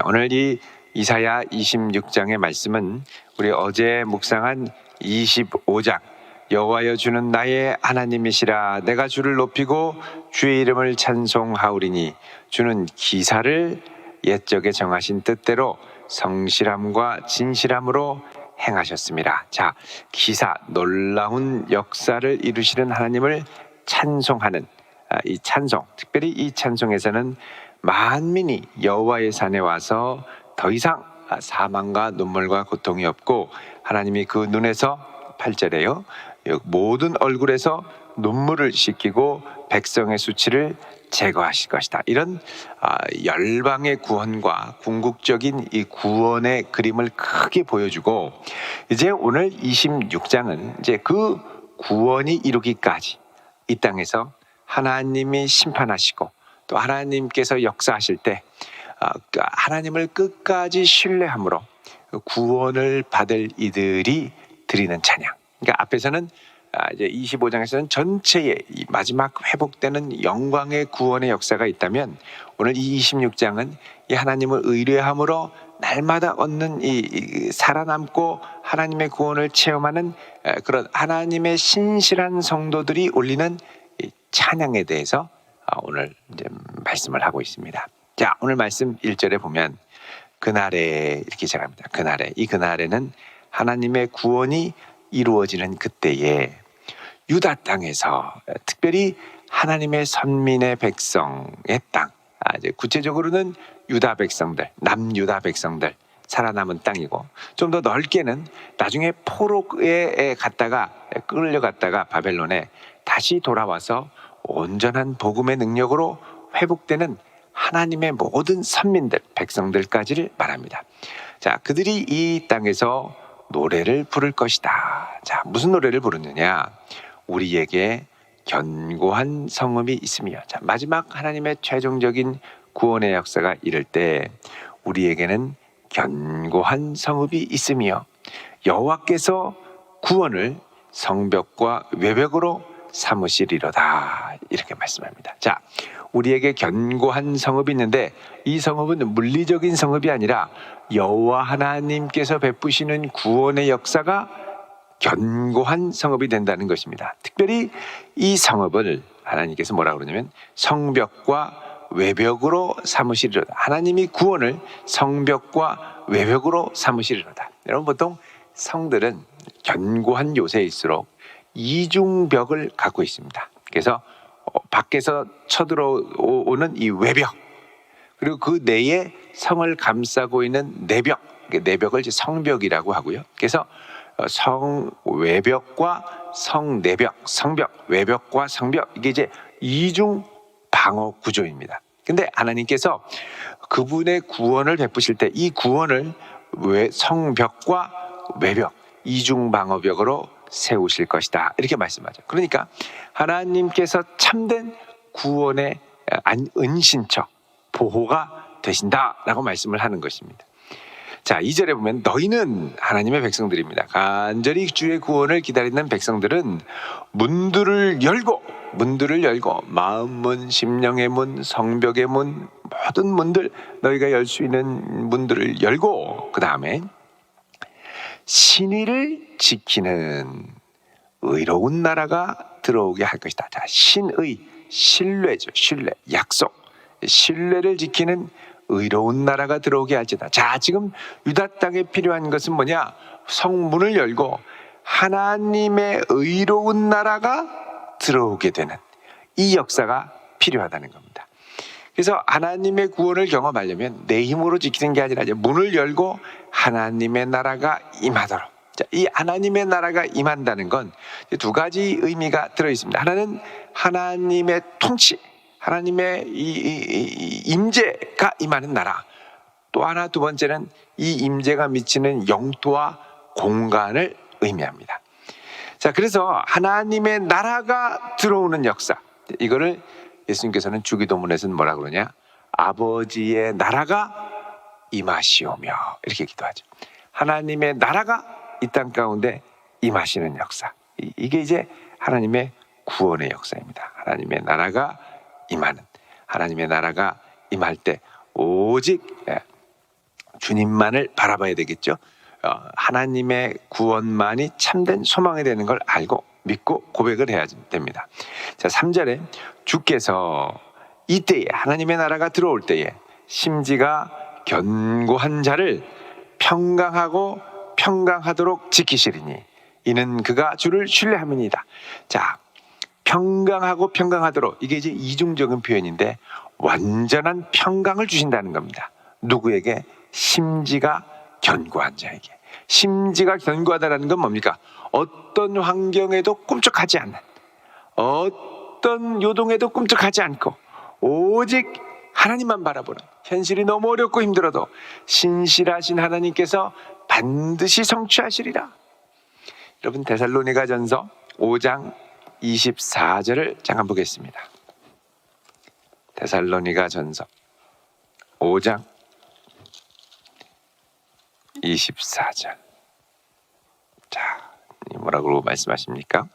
오늘 이 이사야 26장의 말씀은 우리 어제 묵상한 25장 여호와여 주는 나의 하나님이시라 내가 주를 높이고 주의 이름을 찬송하오리니 주는 기사를 옛적에 정하신 뜻대로 성실함과 진실함으로 행하셨습니다. 자, 기사, 놀라운 역사를 이루시는 하나님을 찬송하는 이 찬송, 특별히 이 찬송에서는 만민이 여호와의 산에 와서 더 이상 사망과 눈물과 고통이 없고 하나님이 그 눈에서 8절에요 모든 얼굴에서 눈물을 씻기고 백성의 수치를 제거하실 것이다. 이런 열방의 구원과 궁극적인 이 구원의 그림을 크게 보여주고 이제 오늘 26장은 이제 그 구원이 이루기까지 이 땅에서 하나님이 심판하시고 또 하나님께서 역사하실 때 하나님을 끝까지 신뢰함으로 구원을 받을 이들이 드리는 찬양. 그러니까 앞에서는 이제 25장에서는 전체의 이 마지막 회복되는 영광의 구원의 역사가 있다면 오늘 이 26장은 이 하나님을 의뢰함으로 날마다 얻는 이 살아남고 하나님의 구원을 체험하는 그런 하나님의 신실한 성도들이 올리는 이 찬양에 대해서 오늘 이제 말씀을 하고 있습니다. 자, 오늘 말씀 1절에 보면 그날에 이렇게 시작합니다. 그날에, 이 그날에는 하나님의 구원이 이루어지는 그때에 유다 땅에서 특별히 하나님의 선민의 백성의 땅, 이제 구체적으로는 유다 백성들, 남유다 백성들 살아남은 땅이고 좀 더 넓게는 나중에 포로에 갔다가 끌려갔다가 바벨론에 다시 돌아와서 온전한 복음의 능력으로 회복되는 하나님의 모든 선민들, 백성들까지를 말합니다. 자, 그들이 이 땅에서 노래를 부를 것이다. 자, 무슨 노래를 부르느냐? 우리에게 견고한 성읍이 있으며, 자, 마지막 하나님의 최종적인 구원의 역사가 이를 때 우리에게는 견고한 성읍이 있으며 여호와께서 구원을 성벽과 외벽으로 삼으시리로다. 이렇게 말씀합니다. 자, 우리에게 견고한 성읍이 있는데 이 성읍은 물리적인 성읍이 아니라 여호와 하나님께서 베푸시는 구원의 역사가 견고한 성읍이 된다는 것입니다. 특별히 이 성읍을 하나님께서 뭐라고 그러냐면 성벽과 외벽으로 삼으시리로다. 하나님이 구원을 성벽과 외벽으로 삼으시리로다. 여러분, 보통 성들은 견고한 요새일수록 이중벽을 갖고 있습니다. 그래서 밖에서 쳐들어오는 이 외벽, 그리고 그 내에 성을 감싸고 있는 내벽, 내벽을 이제 성벽이라고 하고요. 그래서 성 외벽과 성 내벽, 성벽, 외벽과 성벽, 이게 이제 이중 방어 구조입니다. 근데 하나님께서 그분의 구원을 베푸실 때 이 구원을 성벽과 외벽, 이중 방어벽으로 세우실 것이다. 이렇게 말씀하죠. 그러니까 하나님께서 참된 구원의 은신처, 보호가 되신다라고 말씀을 하는 것입니다. 자, 2절에 보면 너희는 하나님의 백성들입니다. 간절히 주의 구원을 기다리는 백성들은 문들을 열고 마음문, 심령의 문, 성벽의 문, 모든 문들, 너희가 열 수 있는 문들을 열고 그 다음에 신의를 지키는 의로운 나라가 들어오게 할 것이다. 자, 신의, 신뢰죠. 신뢰, 약속, 신뢰를 지키는 의로운 나라가 들어오게 할지다. 자, 지금 유다 땅에 필요한 것은 뭐냐? 성문을 열고 하나님의 의로운 나라가 들어오게 되는 이 역사가 필요하다는 겁니다. 그래서 하나님의 구원을 경험하려면 내 힘으로 지키는 게 아니라 문을 열고 하나님의 나라가 임하도록. 자, 이 하나님의 나라가 임한다는 건 두 가지 의미가 들어 있습니다. 하나는 하나님의 통치, 하나님의 이 임재가 임하는 나라. 또 하나, 두 번째는 이 임재가 미치는 영토와 공간을 의미합니다. 자, 그래서 하나님의 나라가 들어오는 역사, 이거를 예수님께서는 주기도문에서는 뭐라 그러냐? 아버지의 나라가 임하시오며 이렇게 기도하죠. 하나님의 나라가 이 땅 가운데 임하시는 역사, 이게 이제 하나님의 구원의 역사입니다. 하나님의 나라가 임하는, 하나님의 나라가 임할 때 오직 주님만을 바라봐야 되겠죠. 하나님의 구원만이 참된 소망이 되는 걸 알고 믿고 고백을 해야 됩니다. 자, 3절에 주께서 이때에 하나님의 나라가 들어올 때에 심지가 견고한 자를 평강하고 평강하도록 지키시리니 이는 그가 주를 신뢰함이니이다. 자, 평강하고 평강하도록, 이게 이제 이중적인 표현인데 완전한 평강을 주신다는 겁니다. 누구에게? 심지가 견고한 자에게. 심지가 견고하다는 건 뭡니까? 어떤 환경에도 꿈쩍하지 않는, 어떤 요동에도 꿈쩍하지 않고 오직 하나님만 바라보는, 현실이 너무 어렵고 힘들어도 신실하신 하나님께서 반드시 성취하시리라. 여러분, 데살로니가전서 5장 24절을 잠깐 보겠습니다. 데살로니가전서 5장 24절. 자, 뭐라고 말씀하십니까?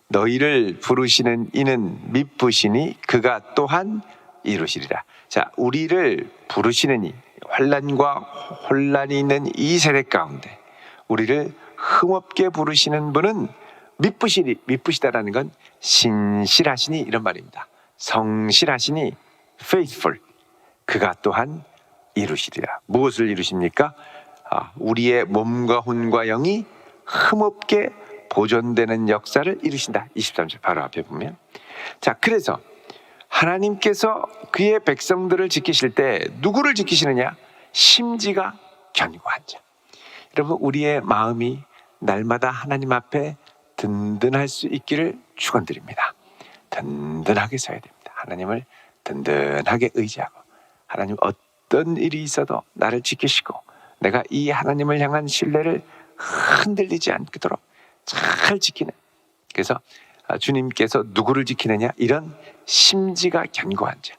너희를 부르시는 이는 미쁘시니 그가 또한 이루시리라. 자, 우리를 부르시는 이, 환난과 혼란이 있는 이 세대 가운데 우리를 흠없게 부르시는 분은 미쁘시다라는 건 신실하시니 이런 말입니다. 성실하시니 faithful, 그가 또한 이루시리라. 무엇을 이루십니까? 우리의 몸과 혼과 영이 흠없게 보존되는 역사를 이루신다. 23절 바로 앞에 보면. 자, 그래서 하나님께서 그의 백성들을 지키실 때 누구를 지키시느냐? 심지가 견고한 자. 여러분, 우리의 마음이 날마다 하나님 앞에 든든할 수 있기를 축원드립니다. 든든하게 서야 됩니다. 하나님을 든든하게 의지하고, 하나님 어떤 일이 있어도 나를 지키시고 내가 이 하나님을 향한 신뢰를 흔들리지 않도록 잘 지키는, 그래서 주님께서 누구를 지키느냐? 이런 심지가 견고한 자,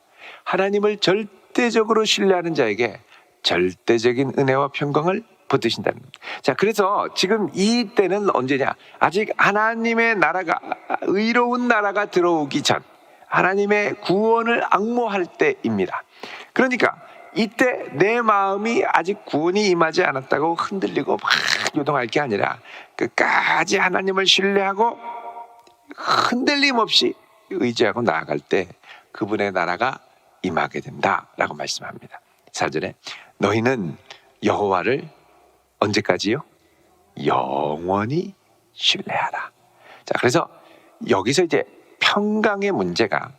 하나님을 절대적으로 신뢰하는 자에게 절대적인 은혜와 평강을 붙드신다는 겁니다. 자, 그래서 지금 이 때는 언제냐? 아직 하나님의 나라가, 의로운 나라가 들어오기 전, 하나님의 구원을 앙모할 때입니다. 그러니까 이때 내 마음이 아직 구원이 임하지 않았다고 흔들리고 막 요동할 게 아니라 끝까지 하나님을 신뢰하고 흔들림 없이 의지하고 나아갈 때 그분의 나라가 임하게 된다라고 말씀합니다. 4절에 너희는 여호와를 언제까지요? 영원히 신뢰하라. 자, 그래서 여기서 이제 평강의 문제가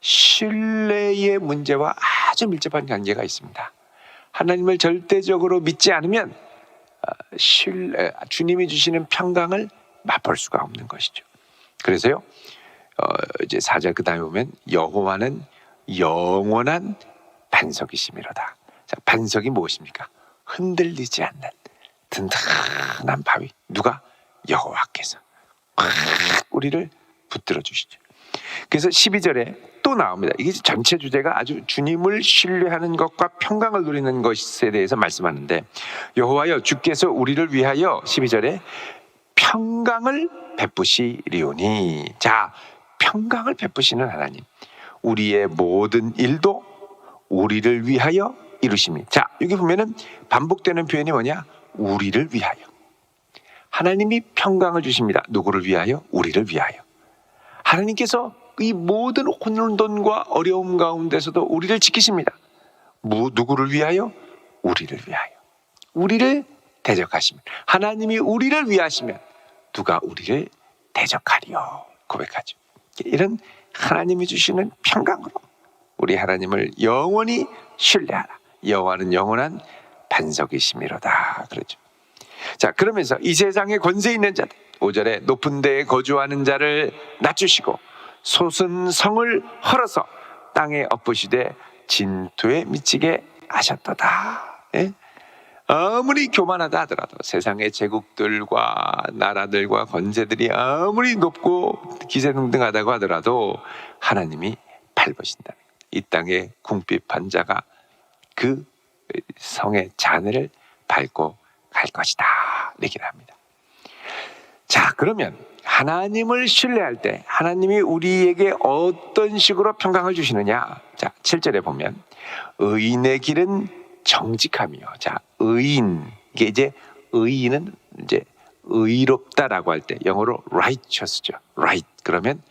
신뢰의 문제와 아주 밀접한 관계가 있습니다. 하나님을 절대적으로 믿지 않으면 주님이 주시는 평강을 맛볼 수가 없는 것이죠. 그래서요, 이제 4절 그 다음에 보면 여호와는 영원한 반석이시미로다. 자, 반석이 무엇입니까? 흔들리지 않는 든든한 바위. 누가? 여호와께서 우리를 붙들어 주시죠. 그래서 12절에 또 나옵니다. 이게 전체 주제가 아주 주님을 신뢰하는 것과 평강을 누리는 것에 대해서 말씀하는데, 여호와여 주께서 우리를 위하여 12절에 평강을 베푸시리오니. 자, 평강을 베푸시는 하나님, 우리의 모든 일도 우리를 위하여 이루심이. 자, 여기 보면은 반복되는 표현이 뭐냐? 우리를 위하여. 하나님이 평강을 주십니다. 누구를 위하여? 우리를 위하여. 하나님께서 이 모든 혼돈과 어려움 가운데서도 우리를 지키십니다. 누구를 위하여? 우리를 위하여. 우리를 대적하시면, 하나님이 우리를 위하시면 누가 우리를 대적하리요? 고백하죠. 이런 하나님이 주시는 평강으로 우리 하나님을 영원히 신뢰하라. 여호와는 영원한 반석이시미로다. 그러죠. 자, 그러면서 이 세상에 권세 있는 자들, 5절에 높은 데에 거주하는 자를 낮추시고 솟은 성을 헐어서 땅에 엎으시되 진토에 미치게 하셨도다. 예? 아무리 교만하다 하더라도, 세상의 제국들과 나라들과 권세들이 아무리 높고 기세등등하다고 하더라도 하나님이 밟으신다. 이 땅의 궁핍한 자가 그 성의 잔해를 밟고 갈 것이다, 얘기를 합니다. 자, 그러면 하나님을 신뢰할 때 하나님이 우리에게 어떤 식으로 평강을 주시느냐? 자, 7절에 보면 의인의 길은 정직함이요. 자, 의인. 이게 이제 의인은 이제 의롭다라고 할 때 영어로 righteous죠. right. 그러면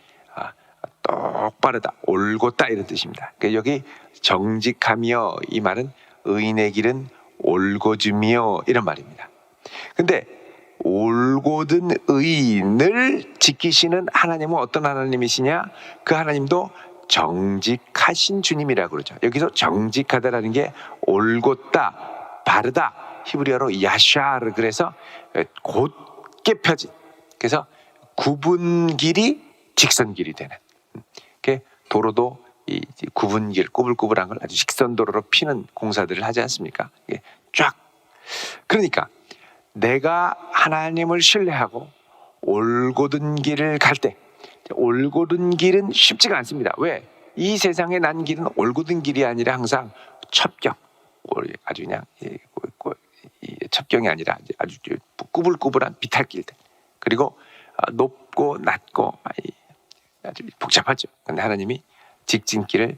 똑바르다, 올곧다 이런 뜻입니다. 그러니까 여기 정직하며 이 말은 의인의 길은 올곧으며 이런 말입니다. 근데 올곧은 의인을 지키시는 하나님은 어떤 하나님이시냐? 그 하나님도 정직하신 주님이라고 그러죠. 여기서 정직하다라는 게 올곧다, 바르다, 히브리어로 야샤르, 그래서 곧게 펴진, 그래서 굽은 길이 직선길이 되는, 도로도 이 구분길, 꾸불꾸불한 걸 아주 직선도로로 피는 공사들을 하지 않습니까? 쫙. 그러니까 내가 하나님을 신뢰하고 올곧은 길을 갈 때, 올곧은 길은 쉽지가 않습니다. 왜? 이 세상에 난 길은 올곧은 길이 아니라 항상 첩경, 아주 그냥 첩경이 아니라 아주 꾸불꾸불한 비탈길들, 그리고 높고 낮고 아주 복잡하죠. 그런데 하나님이 직진길을,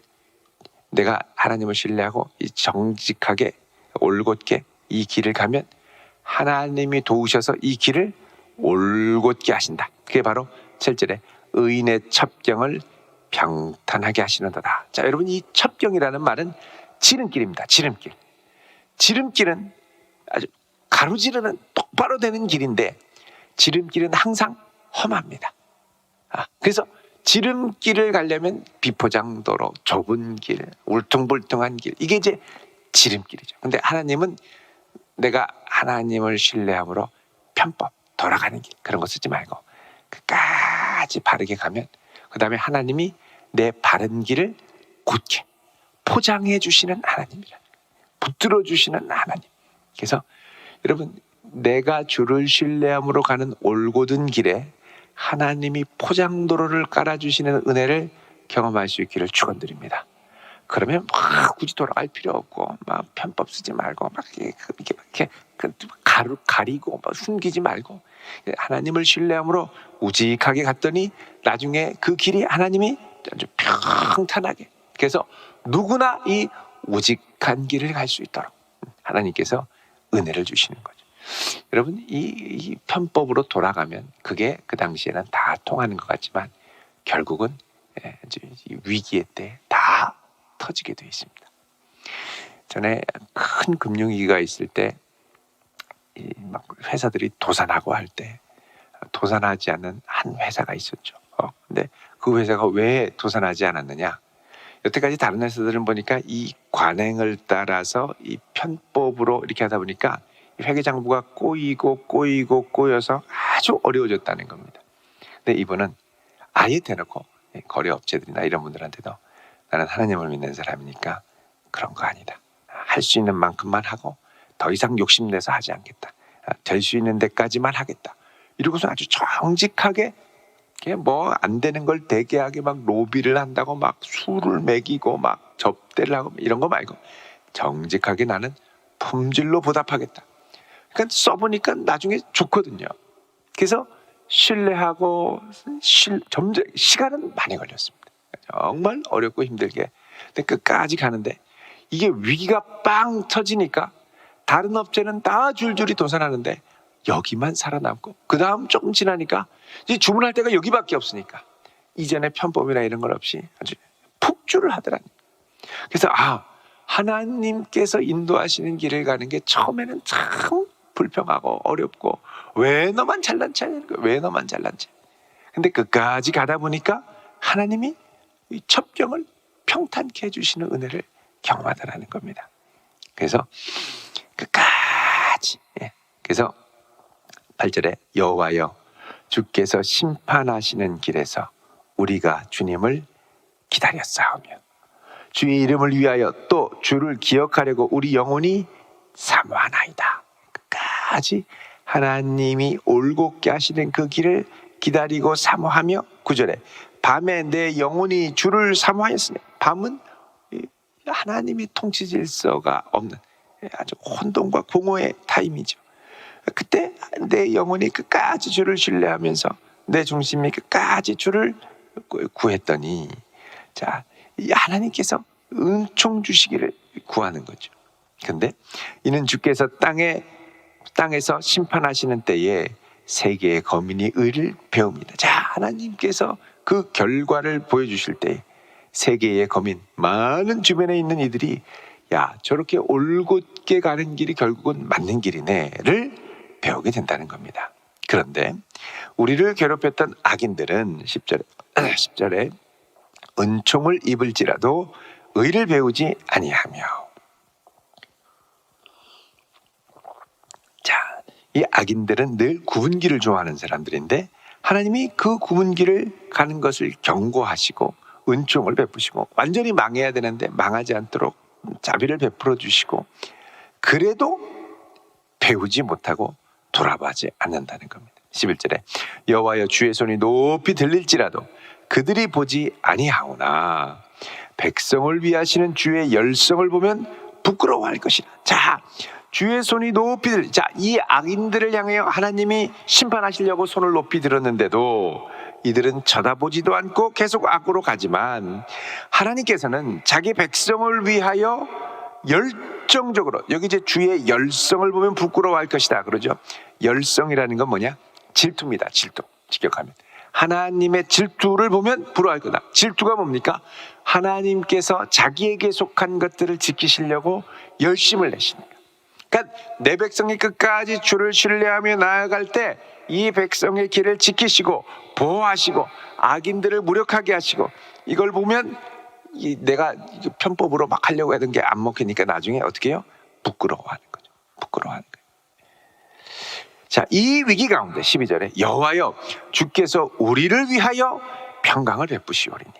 내가 하나님을 신뢰하고 정직하게 올곧게 이 길을 가면 하나님이 도우셔서 이 길을 올곧게 하신다. 그게 바로 7절에 의인의 첩경을 평탄하게 하시는도다. 자, 여러분, 이 첩경이라는 말은 지름길입니다. 지름길. 지름길은 아주 가로지르는 똑바로 되는 길인데 지름길은 항상 험합니다. 그래서 지름길을 가려면 비포장도로, 좁은 길, 울퉁불퉁한 길, 이게 이제 지름길이죠. 근데 하나님은 내가 하나님을 신뢰함으로 편법, 돌아가는 길, 그런 거 쓰지 말고 끝까지 바르게 가면 그 다음에 하나님이 내 바른 길을 곧게 포장해 주시는 하나님이라, 붙들어 주시는 하나님. 그래서 여러분, 내가 주를 신뢰함으로 가는 올곧은 길에 하나님이 포장도로를 깔아주시는 은혜를 경험할 수 있기를 축원드립니다. 그러면 막 굳이 돌아갈 필요 없고, 막 편법 쓰지 말고, 막 이렇게 가리고 막 숨기지 말고 하나님을 신뢰함으로 우직하게 갔더니 나중에 그 길이 하나님이 아주 평탄하게, 그래서 누구나 이 우직한 길을 갈 수 있도록 하나님께서 은혜를 주시는 거죠. 여러분, 이 편법으로 돌아가면 그게 그 당시에는 다 통하는 것 같지만 결국은 위기의 때 다 터지게 되어 있습니다. 전에 큰 금융위기가 있을 때 막 회사들이 도산하고 할 때 도산하지 않는 한 회사가 있었죠. 근데 그 회사가 왜 도산하지 않았느냐? 여태까지 다른 회사들은 보니까 이 관행을 따라서 이 편법으로 이렇게 하다 보니까 회계장부가 꼬여서 아주 어려워졌다는 겁니다. 근데 이분은 아예 대놓고 거래업체들이나 이런 분들한테도 나는 하나님을 믿는 사람이니까 그런 거 아니다. 할 수 있는 만큼만 하고 더 이상 욕심내서 하지 않겠다. 될 수 있는 데까지만 하겠다. 이러고서 아주 정직하게 뭐 안 되는 걸 대개하게 막 로비를 한다고 막 술을 먹이고 막 접대를 하고 이런 거 말고 정직하게 나는 품질로 보답하겠다. 그러니까 써보니까 나중에 좋거든요. 그래서 신뢰하고 점점 시간은 많이 걸렸습니다. 정말 어렵고 힘들게. 근데 끝까지 가는데 이게 위기가 빵 터지니까 다른 업체는 다 줄줄이 도산하는데 여기만 살아남고, 그 다음 조금 지나니까 이제 주문할 때가 여기밖에 없으니까 이전에 편법이나 이런 걸 없이 아주 폭주를 하더라니. 그래서 하나님께서 인도하시는 길을 가는 게 처음에는 참 불평하고 어렵고, 왜 너만 잘난 체야? 왜 너만 잘난 체? 근데 끝까지 가다 보니까 하나님이 이 첩경을 평탄케 해주시는 은혜를 경험하더라는 겁니다. 그래서 끝까지, 그래서 8절에 여호와여, 주께서 심판하시는 길에서 우리가 주님을 기다렸사오며 주의 이름을 위하여 또 주를 기억하려고 우리 영혼이 사모하나이다. 끝까지 하나님이 올곧게 하시는 그 길을 기다리고 사모하며, 9절에 밤에 내 영혼이 주를 사모하였으니, 밤은 하나님의 통치 질서가 없는 아주 혼돈과 공허의 타임이죠. 그때 내 영혼이 끝까지 주를 신뢰하면서 내 중심이 끝까지 주를 구했더니, 자, 하나님께서 은총 주시기를 구하는 거죠. 근데 이는 주께서 땅에서 심판하시는 때에 세계의 거민이 의를 배웁니다. 자, 하나님께서 그 결과를 보여주실 때 세계의 거민, 많은 주변에 있는 이들이 야, 저렇게 올곧게 가는 길이 결국은 맞는 길이네를 배우게 된다는 겁니다. 그런데 우리를 괴롭혔던 악인들은 10절에 은총을 입을지라도 의를 배우지 아니하며. 자, 이 악인들은 늘 굽은 길을 좋아하는 사람들인데 하나님이 그 굽은 길을 가는 것을 경고하시고 은총을 베푸시고 완전히 망해야 되는데 망하지 않도록 자비를 베풀어 주시고 그래도 배우지 못하고 돌아보지 않는다는 겁니다. 11절에 여호와여 주의 손이 높이 들릴지라도 그들이 보지 아니하오나 백성을 위하시는 주의 열성을 보면 부끄러워할 것이라. 자, 주의 손이 높이 들릴. 자, 이 악인들을 향하여 하나님이 심판하시려고 손을 높이 들었는데도 이들은 쳐다보지도 않고 계속 악으로 가지만 하나님께서는 자기 백성을 위하여 열정적으로, 여기 이제 주의 열성을 보면 부끄러워할 것이다 그러죠. 열성이라는 건 뭐냐? 질투입니다. 질투. 직역하면 하나님의 질투를 보면 부러워할 거다. 질투가 뭡니까? 하나님께서 자기에게 속한 것들을 지키시려고 열심을 내시는 거예요. 그러니까 내 백성이 끝까지 주를 신뢰하며 나아갈 때 이 백성의 길을 지키시고 보호하시고 악인들을 무력하게 하시고 이걸 보면 내가 편법으로 막 하려고 하던 게 안 먹히니까 나중에 어떻게 해요? 부끄러워하는 거죠. 부끄러워하는 거예요. 자, 이 위기 가운데 12절에 여호와여 주께서 우리를 위하여 평강을 베푸시오리니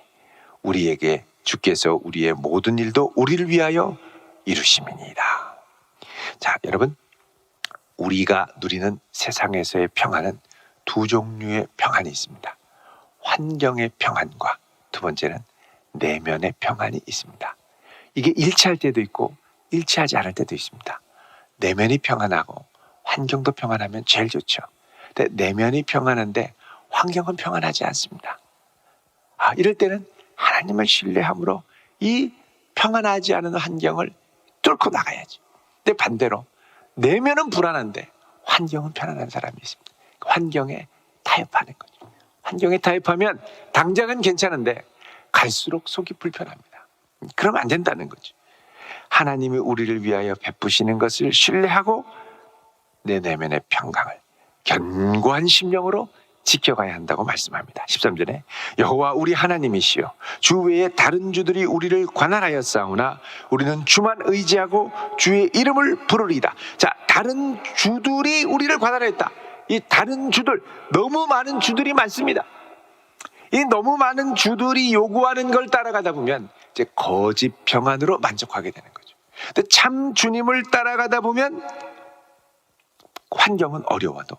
우리에게 주께서 우리의 모든 일도 우리를 위하여 이루심이니이다. 자, 여러분, 우리가 누리는 세상에서의 평안은 두 종류의 평안이 있습니다. 환경의 평안과 두 번째는 내면의 평안이 있습니다. 이게 일치할 때도 있고 일치하지 않을 때도 있습니다. 내면이 평안하고 환경도 평안하면 제일 좋죠. 근데 내면이 평안한데 환경은 평안하지 않습니다. 이럴 때는 하나님을 신뢰함으로 이 평안하지 않은 환경을 뚫고 나가야죠. 근데 반대로 내면은 불안한데 환경은 편안한 사람이 있습니다. 환경에 타협하는 거죠. 환경에 타협하면 당장은 괜찮은데 갈수록 속이 불편합니다. 그러면 안 된다는 거죠. 하나님이 우리를 위하여 베푸시는 것을 신뢰하고 내 내면의 평강을 견고한 심령으로 지켜가야 한다고 말씀합니다. 13절에 여호와 우리 하나님이시여 주 외에 다른 주들이 우리를 관할하였사오나 우리는 주만 의지하고 주의 이름을 부르리이다. 자, 다른 주들이 우리를 관할했다. 이 다른 주들, 너무 많은 주들이 많습니다. 이 너무 많은 주들이 요구하는 걸 따라가다 보면 이제 거짓 평안으로 만족하게 되는 거죠. 근데 참 주님을 따라가다 보면 환경은 어려워도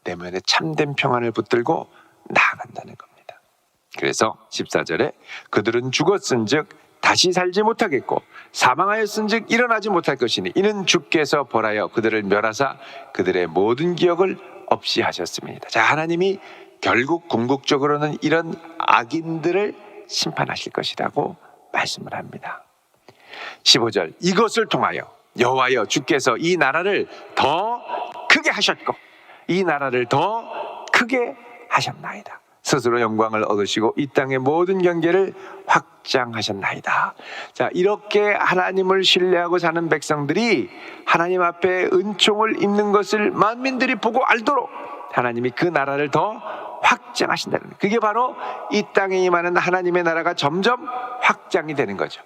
내면에 참된 평안을 붙들고 나아간다는 겁니다. 그래서 14절에 그들은 죽었은즉 다시 살지 못하겠고 사망하였은즉 일어나지 못할 것이니 이는 주께서 벌하여 그들을 멸하사 그들의 모든 기억을 없이 하셨습니다. 자, 하나님이 결국 궁극적으로는 이런 악인들을 심판하실 것이라고 말씀을 합니다. 15절 이것을 통하여 여호와여 주께서 이 나라를 더 크게 하셨고 이 나라를 더 크게 하셨나이다. 스스로 영광을 얻으시고 이 땅의 모든 경계를 확장하셨나이다. 자, 이렇게 하나님을 신뢰하고 사는 백성들이 하나님 앞에 은총을 입는 것을 만민들이 보고 알도록 하나님이 그 나라를 더 확장하신다는 거예요. 그게 바로 이 땅에 임하는 하나님의 나라가 점점 확장이 되는 거죠.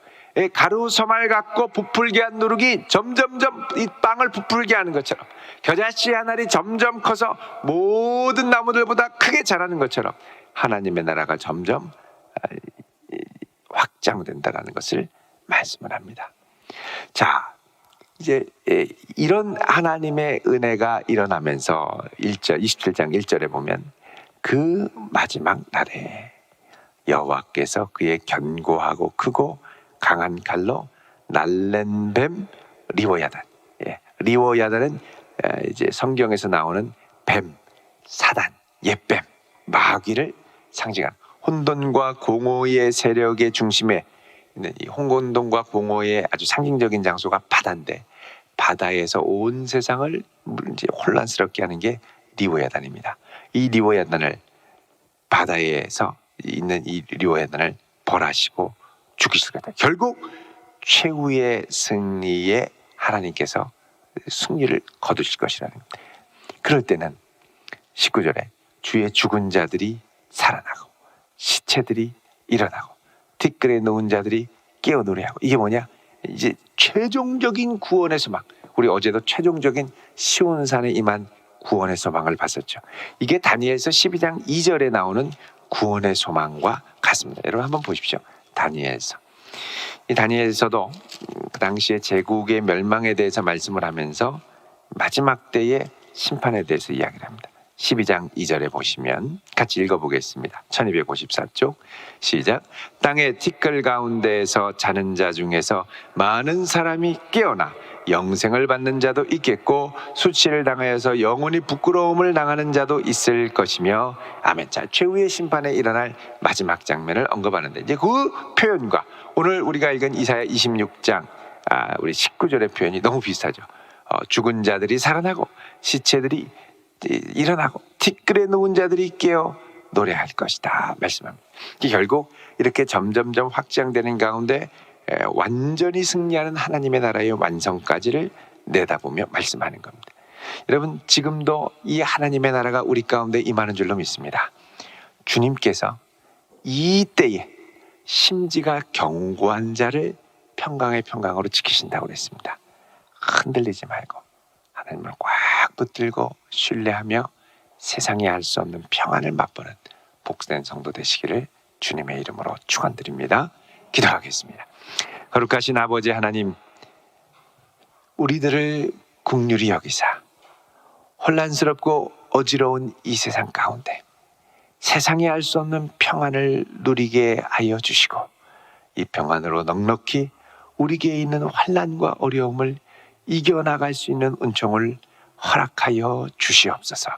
가루 서말 갖고 부풀게 한 누룩이 점점점 이 빵을 부풀게 하는 것처럼 겨자씨 한 알이 점점 커서 모든 나무들보다 크게 자라는 것처럼 하나님의 나라가 점점 확장된다는 것을 말씀을 합니다. 자, 이제 이런 하나님의 은혜가 일어나면서 27장 1절에 보면 그 마지막 날에 여호와께서 그의 견고하고 크고 강한 칼로 날랜 뱀 리워야단. 리워야단은 이제 성경에서 나오는 뱀, 사단, 옛뱀, 마귀를 상징하는 혼돈과 공허의 세력의 중심에 있는 이 혼돈과 공허의 아주 상징적인 장소가 바다인데 바다에서 온 세상을 이제 혼란스럽게 하는 게 리오야단입니다. 이 리오야단을 바다에서 있는 이 리오야단을 벌하시고 죽이실 거다. 결국 최후의 승리에 하나님께서 승리를 거두실 것이라는 겁니다. 그럴 때는 19절에 주의 죽은 자들이 살아나고 시체들이 일어나고 티끌에 놓은 자들이 깨어 노래하고, 이게 뭐냐? 이제 최종적인 구원의 소망. 우리 어제도 최종적인 시온산에 임한 구원의 소망을 봤었죠. 이게 다니엘서 12장 2절에 나오는 구원의 소망과 같습니다. 여러분 한번 보십시오. 다니엘서. 이 다니엘서도 그 당시에 제국의 멸망에 대해서 말씀을 하면서 마지막 때의 심판에 대해서 이야기를 합니다. 12장 2절에 보시면 같이 읽어보겠습니다. 1254쪽 시작. 땅의 티끌 가운데에서 자는 자 중에서 많은 사람이 깨어나 영생을 받는 자도 있겠고 수치를 당하여서 영원히 부끄러움을 당하는 자도 있을 것이며 아멘. 자, 최후의 심판에 일어날 마지막 장면을 언급하는데, 이제 그 표현과 오늘 우리가 읽은 이사야 26장 우리 19절의 표현이 너무 비슷하죠. 죽은 자들이 살아나고 시체들이 일어나고 티끌에 누운 자들이 깨어 노래할 것이다 말씀합니다. 결국 이렇게 점점점 확장되는 가운데 완전히 승리하는 하나님의 나라의 완성까지를 내다보며 말씀하는 겁니다. 여러분, 지금도 이 하나님의 나라가 우리 가운데 임하는 줄로 믿습니다. 주님께서 이 때에 심지가 견고한 자를 평강의 평강으로 지키신다고 그랬습니다. 흔들리지 말고 하나님을 꽉 붙들고 신뢰하며 세상이 알 수 없는 평안을 맛보는 복된 성도 되시기를 주님의 이름으로 축원드립니다. 기도하겠습니다. 거룩하신 아버지 하나님, 우리들을 긍휼히 여기사 혼란스럽고 어지러운 이 세상 가운데 세상이 알 수 없는 평안을 누리게 하여 주시고, 이 평안으로 넉넉히 우리에게 있는 환난과 어려움을 이겨나갈 수 있는 은총을 허락하여 주시옵소서.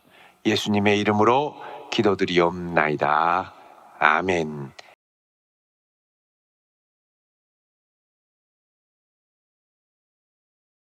예수님의 이름으로 기도드리옵나이다. 아멘.